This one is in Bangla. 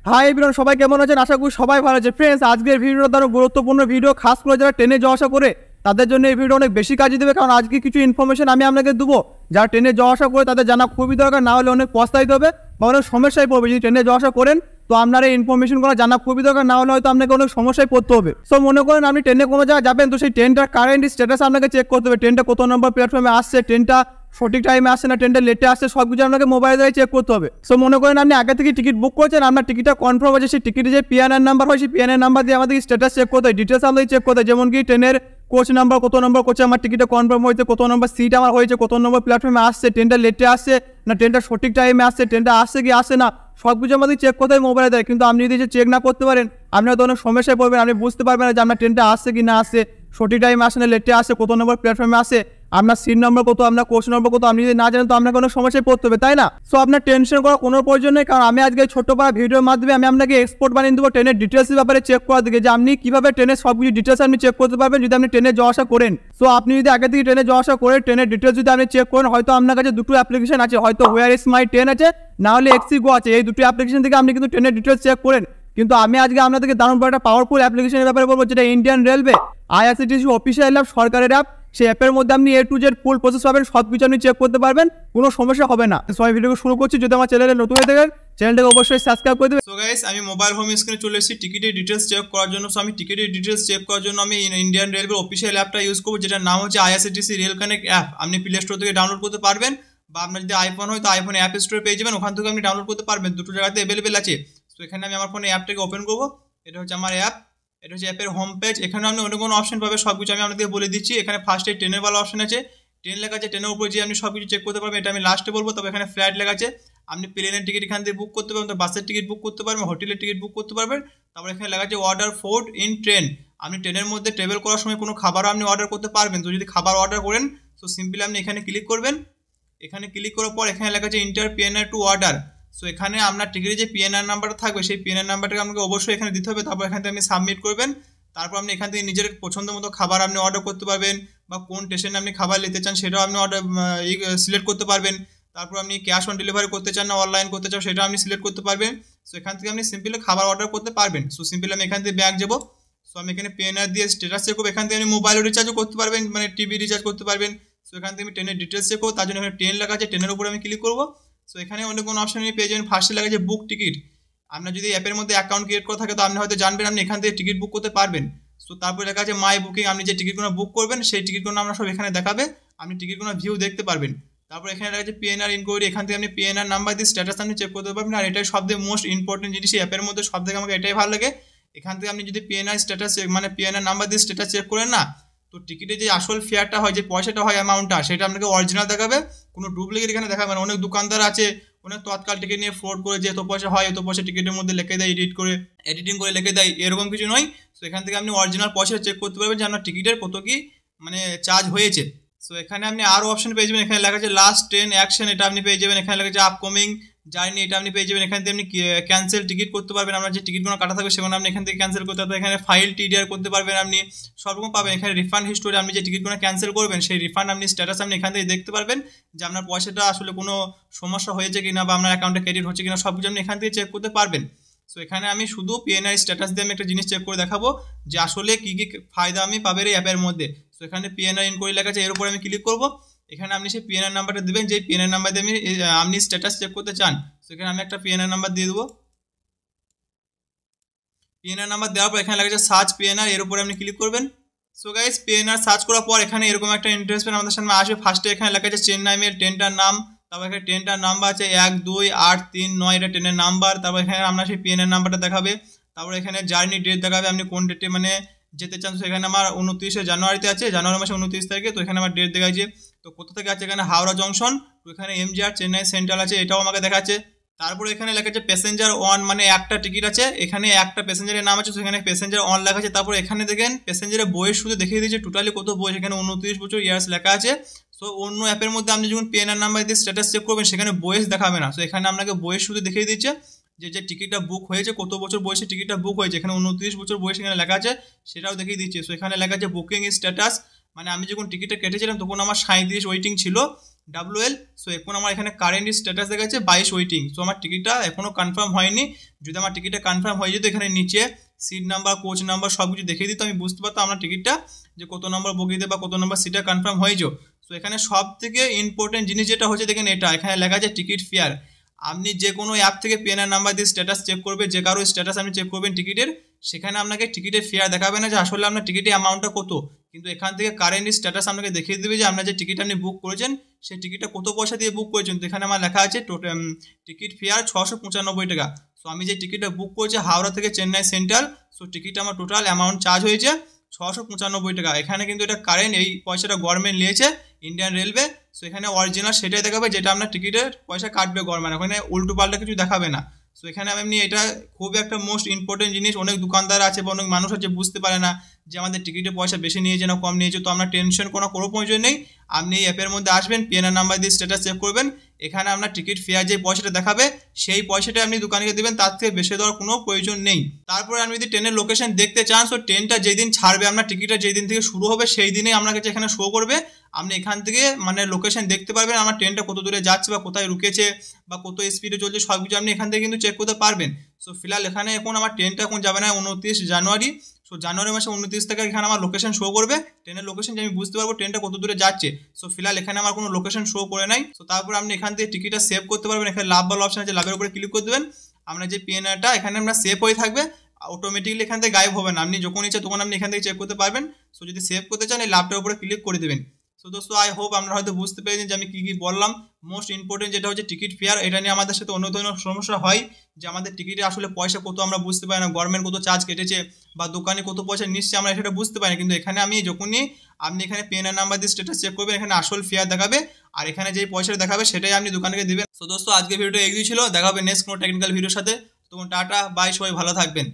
হাই এভরিওয়ান, সবাই কেমন আছেন? আশা করি সবাই ভালো আছে। ফ্রেন্ডস, আজকের ভিডিওটা দারুণ গুরুত্বপূর্ণ ভিডিও, খাস করে যারা ট্রেনে যাওয়া আসা করে তাদের জন্য এই ভিডিও অনেক বেশি কাজে দেবে। কারণ আজকে কিছু ইনফরমেশন আমি আপনাকে দেবো যারা ট্রেনে যাওয়া আসা করে তাদের জানা খুবই দরকার, না হলে অনেক পস্তাইতে হবে বা অনেক সমস্যায় পড়বে। যদি ট্রেনে যাওয়া আসা করেন তো আপনার এই ইনফরমেশনগুলো জানা খুবই দরকার, না হলে হয়তো আপনাকে অনেক সমস্যায় পড়তে হবে। সো মনে করেন আপনি ট্রেনে কোনো জায়গায় যাবেন, তো সেই ট্রেনটার কারেন্ট স্ট্যাটাস আপনাকে চেক করতে হবে। ট্রেনটা কত নম্বর প্ল্যাটফর্মে আসছে, ট্রেনটা সঠিক টাইমে আসছে না, ট্রেনটা লেটে আসছে, সব কিছু আপনাকে মোবাইল দিয়ে চেক করতে হবে। সো মনে করেন আপনি আগে থেকে টিকিট বুক করছেন, আপনার টিকিটটা কনফার্ম হয়েছে, সেই টিকিটে যে পিএনআর নাম্বার হয় সেই পিএনআর নাম্বার দিয়ে আমাদের স্ট্যাটাস চেক করতে হয়, ডিটেলস আমাদের চেক করতে হয়। যেমন কি ট্রেনের কোচ নাম্বার, কত নম্বর কোচে আমার টিকিটটা কনফার্ম হয়েছে, কত নম্বর সিট আমার হয়েছে, কত নম্বর প্ল্যাটফর্মে আসছে, ট্রেনটা লেটে আসছে না ট্রেনটা সঠিক টাইমে আসছে, ট্রেনটা আসছে কি আসে না, সব কিছু আমাদের চেক করতে হয় মোবাইলে দেয়। কিন্তু আপনি যদি চেক না করতে পারেন আপনার তো অনেক সমস্যায় পড়বেন, আপনি বুঝতে পারবেন না যে আপনার ট্রেনটা আসছে কি না আসছে, সঠিক টাইমে আসে না লেটে আসে, কত নম্বর প্ল্যাটফর্মে আসে, আপনার সিট নম্বর কত, আপনার কোচ নম্বর কত, আপনি যদি না জানেন তো আপনাকে অনেক সমস্যায় পড়তে হবে, তাই না? সো আপনার টেনশন করার কোনো প্রয়োজন নেই, কারণ আমি আজকে ছোট্ট পাড়া ভিডিওর মাধ্যমে আমি আপনাকে এক্সপোর্ট বানিয়ে দেবো ট্রেনের ডিটেলসের ব্যাপারে চেক করার দিকে, যে আপনি কীভাবে ট্রেনের সব কিছু ডিটেলস আপনি চেক করতে পারবেন যদি আপনি ট্রেনে যাওয়া আসা করেন। সো আপনি যদি আগে থেকে ট্রেনে যাওয়া আসা করে ট্রেনের ডিটেলস যদি আপনি চেক করেন, হয়তো আপনার কাছে দুটো অ্যাপ্লিকেশন আছে, হয়তো হোয়ার ইজ মাই ট্রেন আছে, না হলে এক্সিগো আছে। এই দুটো অ্যাপ্লিকেশন থেকে আপনি কিন্তু ট্রেনের ডিটেলস চেক করেন। কিন্তু আমি আজকে আপনাদেরকে দারুণ বড় একটা পাওয়ারফুল অ্যাপ্লিকেশনের ব্যাপারে বলবো, যেটা Indian railway IRCTC official app, সরকারের অ্যাপ। সেই অ্যাপের মধ্যে আপনি এ টু জেড ফুল প্রসেস পাবেন, সব কিছু আপনি চেক করতে পারবেন, কোনো সমস্যা হবে না। সবাই ভিডিও শুরু করছি। যদি আমার চ্যানেলে নতুন হয়ে থাকেন চ্যানেলটাকে অবশ্যই সাবস্ক্রাইব করে দেবেন। সো গাইস, আমি মোবাইল হোম স্ক্রিনে চলে এসেছি টিকিটের ডিটেলস চেক করার জন্য। সো আমি টিকিটের ডিটেলস চেক করার জন্য আমি ইন্ডিয়ান রেলওয়ে অফিসিয়াল অ্যাপটা ইউজ করবো, যেটার নাম হচ্ছে আইআরসিটিসি রেল কানেক্ট অ্যাপ। আপনি প্লে স্টোর থেকে ডাউনলোড করতে পারবেন, বা আপনার যদি আইফোন হয় তো আইফোনে অ্যাপ স্টোরে পেয়ে যাবেন, ওখান থেকে আপনি ডাউনলোড করতে পারবেন। দুটো জায়গাতে অ্যাভেলেবেল আছে। সো এখানে আমি আমার ফোনে অ্যাপটাকে ওপেন করবো। এটা হচ্ছে আমার অ্যাপ, এটা হচ্ছে অ্যাপের হোম পেজ। এখানে আপনি অনেক কোনো অপশন পাবে, সব কিছু আমি আপনাদের বলে দিচ্ছি। এখানে ফার্স্টে ট্রেনের ভালো অপশন আছে, ট্রেন লেখা আছে, ট্রেনের উপরে যে আপনি সব কিছু চেক করতে পারবেন, এটা আমি লাস্টে বলবো। তবে এখানে ফ্লাইট লেখা আছে, আপনি প্লেনের টিকিট এখান থেকে বুক করতে পারবেন, তো বাসের টিকিট বুক করতে পারবেন, হোটেলের টিকিট বুক করতে পারবেন। তারপর এখানে লেখা আছে অর্ডার ফুড ইন ট্রেন, আপনি ট্রেনের মধ্যে ট্রাভেল করার সময় কোনো খাবারও আপনি অর্ডার করতে পারবেন। তো যদি খাবার অর্ডার করেন তো সিম্পলি আপনি এখানে ক্লিক করবেন। এখানে ক্লিক করার পর এখানে লেখা আছে enter PNR to order. So এখানে আপনার টিকিটে যে পিএনআর নাম্বারটা থাকবে সেই পিএনআর নাম্বারটাকে আপনাকে অবশ্যই এখানে দিতে হবে। তারপর এখান থেকে আপনি সাবমিট করবেন। তারপর আপনি এখান থেকে নিজের পছন্দ মতো খাবার আপনি অর্ডার করতে পারবেন, বা কোন স্টেশনে আপনি খাবার নিতে চান সেটাও আপনি অর্ডার সিলেক্ট করতে পারবেন। তারপর আপনি ক্যাশ অন ডেলিভারি করতে চান না অনলাইন করতে চান সেটা আপনি সিলেক্ট করতে পারবেন। সো এখান থেকে আপনি সিম্পলি খাবার অর্ডার করতে পারবেন। সো সিম্পলি আমি এখান থেকে ব্যাক যাবো। সো আমি এখানে পিএনআর দিয়ে স্ট্যাটাস চেক করবো। এখান থেকে আপনি মোবাইল রিচার্জও করতে পারবেন, মানে টিভি রিচার্জ করতে পারবেন। সো এখান থেকে আমি ট্রেনের ডিটেলস চেক করবো, তার জন্য এখানে ট্রেন লেখা আছে, ট্রেনের উপরে আমি ক্লিক করবো। সো এখানে অনেক কোনো অপশন পেয়ে যাবেন। ফার্স্টে লেখা আছে বুক টিকিট। আপনার যদি অ্যাপের মধ্যে অ্যাকাউন্ট ক্রিয়েট করা থাকে তো আপনি হয়তো জানবেন আপনি এখান থেকে টিকিট বুক করতে পারবেন। সো তারপরে লেখা আছে মাই বুকিং, আপনি যে টিকিটগুলো বুক করবেন সেই টিকিটগুলো আমরা সব এখানে দেখাবে, আপনি টিকিটগুলো ভিউ দেখতে পারবেন। তারপর এখানে লেখা আছে পিএনআর ইনকোয়ারি, এখান থেকে আপনি পিএনআর নাম্বার দিয়ে স্ট্যাটাস আপনি চেক করতে পারবেন। আর এটাই সবথেকে মোস্ট ইম্পর্টেন্ট জিনিস এই অ্যাপের মধ্যে, সব থেকে আমাকে এটাই ভালো লাগে। এখান থেকে আপনি যদি পিএনআর স্ট্যাটাস মানে পিএনআর নাম্বার দিয়ে স্ট্যাটাস চেক করেন না, তো টিকিটে যে আসল ফেয়ারটা হয়, যে পয়সাটা হয়, অ্যামাউন্টটা, সেটা আপনাকে অরিজিনাল দেখাবে, কোনো ডুপ্লিকেট এখানে দেখাবে না। অনেক দোকানদার আছে অনেক তৎকাল টিকিট নিয়ে ফ্রড করে, যে এত পয়সা হয় এত পয়সা টিকিটের মধ্যে লিখে দেয়, এডিটিং করে লিখে দেয়, এরকম কিছু নয়। সো এখান থেকে আপনি অরিজিনাল পয়সা চেক করতে পারবেন যে আপনার টিকিটের কত কি মানে চার্জ হয়েছে। সো এখানে আপনি আরও অপশন পেয়ে যাবেন। এখানে লেখা আছে লাস্ট ট্রেন অ্যাকশন, এটা আপনি পেয়ে যাবেন। এখানে লেখা আছে আপকামিং জার্নি, এটা আপনি পেয়ে যাবেন। এখান থেকে আপনি ক্যান্সেল টিকিট করতে পারবেন, আপনার যে টিকিটগুলো কাটা থাকবে সেগুলো আপনি এখান থেকে ক্যান্সেল করতে পারবেন। এখানে ফাইল টিডিআর করতে পারবেন, আপনি সব রকম পাবেন। এখানে রিফান্ড হিস্টোরি, আপনি যে টিকিটগুলো ক্যান্সেল করবেন সেই রিফান্ড আপনি স্ট্যাটাস আপনি এখান থেকে দেখতে পারবেন, যে আপনার পয়সাটা আসলে কোনো সমস্যা হয়েছে কিনা বা আপনার অ্যাকাউন্টে ক্রেডিট হচ্ছে কিনা, সব কিছু আপনি এখান থেকে চেক করতে পারবেন। সো এখানে আমি শুধু পিএনআই স্ট্যাটাস দিয়ে আমি একটা জিনিস চেক করে দেখাবো যে আসলে কী কী ফায়দা আমি পাবেন এই অ্যাপের মধ্যে। সো এখানে পিএনআই ইনকোয়ারি লেখা আছে, এর উপরে আমি ক্লিক করবো। এখানে আপনি সেই পিএনআর নাম্বারটা দেবেন, যে পিএনআর নাম্বার দিয়ে আপনি স্ট্যাটাস চেক করতে চান। সেখানে আমি একটা পিএনআর নাম্বার দিয়ে দেবো। পিএনআর নাম্বার দেওয়ার পর এখানে লেখা আছে সার্চ পিএনআর, এর উপরে আপনি ক্লিক করবেন। সো গাইস, পিএনআর সার্চ করার পর এখানে এরকম একটা ইন্টারফেস আমাদের সামনে আসবে। ফার্স্টে এখানে লেখা আছে চেন্নাই মেল, ট্রেনটার নাম, তারপর এখানে ট্রেনটার নাম্বার আছে 12839, এটা ট্রেনের নাম্বার। তারপর এখানে আপনার সেই পিএনআর নাম্বারটা দেখাবে। তারপর এখানে জার্নি ডেট দেখাবে, আপনি কোন ডেটে মানে যেতে চান। সেখানে আমার 29শে জানুয়ারিতে আছে, জানুয়ারি মাসে 29 তারিখে। তো এখানে আমার ডেট দেখাচ্ছে। তো কোথা থেকে আছে, এখানে হাওড়া জংশন, তো এখানে এমজিআর চেন্নাই সেন্ট্রাল আছে, এটাও আমাকে দেখাচ্ছে। তারপরে এখানে লেখা আছে প্যাসেঞ্জার ওয়ান, মানে একটা টিকিট আছে, এখানে একটা প্যাসেঞ্জারের নাম আছে, সেখানে প্যাসেঞ্জার ওয়ান লেখা আছে। তারপর এখানে দেখেন প্যাসেঞ্জারের বয়স শুধু দেখিয়ে দিয়েছে টোটালি কত বয়স, এখানে 29 বছর ইয়ার্স লেখা আছে। সো অন্য অ্যাপের মধ্যে আপনি যখন পিএনআর নাম্বার দিয়ে স্ট্যাটাস চেক করবেন সেখানে বয়স দেখাবে না। সো এখানে আপনাকে বয়স শুধু দেখিয়ে দিচ্ছে, যে টিকিটটা বুক হয়েছে, কত বছর বয়সে টিকিটটা বুক হয়েছে, এখানে 29 বছর বয়স এখানে লেখা আছে, সেটাও দেখিয়ে দিচ্ছে। সো এখানে লেখা আছে বুকিং স্ট্যাটাস, মানে আমি যখন টিকিটটা কেটেছিলাম তখন আমার 37 ওয়েটিং ছিল WL। সো এখন আমার এখানে কারেন্ট স্ট্যাটাস দেখাচ্ছে 22 ওয়েটিং। সো আমার টিকিটটা এখনও কনফার্ম হয়নি। যদি আমার টিকিটটা কনফার্ম হয়ে যেত এখানে নিচে সিট নাম্বার, কোচ নাম্বার সব কিছু দেখিয়ে দিত, আমি বুঝতে পারতাম আমার টিকিটটা যে কত নম্বর বগিতে বা কত নম্বর সিটটা কনফার্ম হয়েছে। সো এখানে সব থেকে ইম্পর্টেন্ট জিনিস যেটা হচ্ছে দেখেন, এখানে লেখা আছে টিকিট ফেয়ার। আপনি যে কোনো অ্যাপ থেকে পিএনআর নাম্বার দিয়ে স্ট্যাটাস চেক করবে, যে কারো স্ট্যাটাস আপনি চেক করবেন টিকিটের, সেখানে আপনাকে টিকিটের ফেয়ার দেখাবে না যে আসলে আপনার টিকিটের অ্যামাউন্টটা কত, কিন্তু এখান থেকে কারেন্ট স্ট্যাটাস আপনাকে দেখিয়ে দেবে যে আপনার যে টিকিট আপনি বুক করেছেন সেই টিকিটটা কত পয়সা দিয়ে বুক করেছেন। তো এখানে আমার লেখা আছে টিকিট ফেয়ার 695 টাকা। সো আমি যে টিকিটটা বুক করেছি হাওড়া থেকে চেন্নাই সেন্ট্রাল, সো টিকিটটা আমার টোটাল অ্যামাউন্ট চার্জ হয়েছে 695 টাকা। এখানে কিন্তু এটা কারেন্ট, এই পয়সাটা গভর্নমেন্ট নিয়েছে ইন্ডিয়ান রেলওয়ে। সো এখানে অরিজিনাল সেটাই দেখাবে যেটা আপনার টিকিটের পয়সা কাটবে গভর্নমেন্ট, ওখানে উল্টো পাল্টা কিছু দেখাবে না। সো এখানে এমনি এটা খুব একটা মোস্ট ইম্পর্টেন্ট জিনিস। অনেক দোকানদার আছে বা অনেক মানুষ আছে বুঝতে পারে না যে আমাদের টিকিটের পয়সা বেশি নিয়েছে না কম নিয়েছে। তো আপনার টেনশন কোনো প্রয়োজন নেই। আপনি এই অ্যাপের মধ্যে আসবেন, পিএনআর নাম্বার দিয়ে স্ট্যাটাস চেক করবেন, এখানে আপনার টিকিট ফেয়ার যে পয়সাটা দেখাবে সেই পয়সাটা আপনি দোকানকে দেবেন, তার থেকে বেশি দেওয়ার কোনো প্রয়োজন নেই। তারপরে আপনি যদি ট্রেনের লোকেশন দেখতে চান, তো ট্রেনটা যেই দিন ছাড়বে, আপনার টিকিটটা যেই দিন থেকে শুরু হবে সেই দিনেই আপনার কাছে এখানে শো করবে। আপনি এখান থেকে মানে লোকেশন দেখতে পারবেন, আমার ট্রেনটা কত দূরে যাচ্ছে বা কোথায় রুকেছে বা কত স্পিডে চলছে সব কিছু আপনি এখান থেকে কিন্তু চেক করতে পারবেন। সো ফিলহাল এখানে এখন আমার ট্রেনটা এখন যাবে না 29 জানুয়ারি। সো জানুয়ারি মাসে 29 থেকে এখানে আমার লোকেশন শো করবে, ট্রেনের লোকেশন, যে আমি বুঝতে পারবো ট্রেনটা কত দূরে যাচ্ছে। সো ফিলহাল এখানে আমার কোনো লোকেশন শো করে নাই। সো তারপর আপনি এখান থেকে টিকিটটা সেভ করতে পারবেন। এখানে লাভ বা অপশন আছে, লাভের উপরে ক্লিক করে দেবেন। আপনার যে পিএনআরটা এখানে আপনার সেভ হয়ে থাকবে, অটোমেটিকলি এখান থেকে গায়েব হবে না। আপনি যখন ইচ্ছা তখন আপনি এখান থেকে চেক করতে পারবেন। সো যদি সেভ করতে চান এই লাভটার উপরে ক্লিক করে দেবেন। সো দোস্ত আই হোপ আপনারা হয়তো বুঝতে পেরেছেন যে আমি কী কী বললাম। মোস্ট ইম্পর্টেন্ট যেটা হচ্ছে টিকিট ফেয়ার, এটা নিয়ে আমাদের সাথে অন্য ধরনের সমস্যা হয় যে আমাদের টিকিটে আসলে পয়সা কত আমরা বুঝতে পারি না, গভর্নমেন্ট কত চার্জ কেটেছে বা দোকানে কত পয়সা নিচ্ছে আমরা সেটা বুঝতে পারি না। কিন্তু এখানে আমি যখনই আপনি এখানে পিএনআর নাম্বার দিয়ে স্ট্যাটাস চেক করবেন, এখানে আসল ফেয়ার দেখাবে আর এখানে যেই পয়সাটা দেখাবে সেটাই আপনি দোকানকে দিবেন। সো দোস্ত আজকে ভিডিওটা এগিয়ে ছিল, দেখা হবে নেক্সট কোনো টেকনিক্যাল ভিডিওর সাথে। তখন টাটা বাই, সবাই ভালো থাকবেন।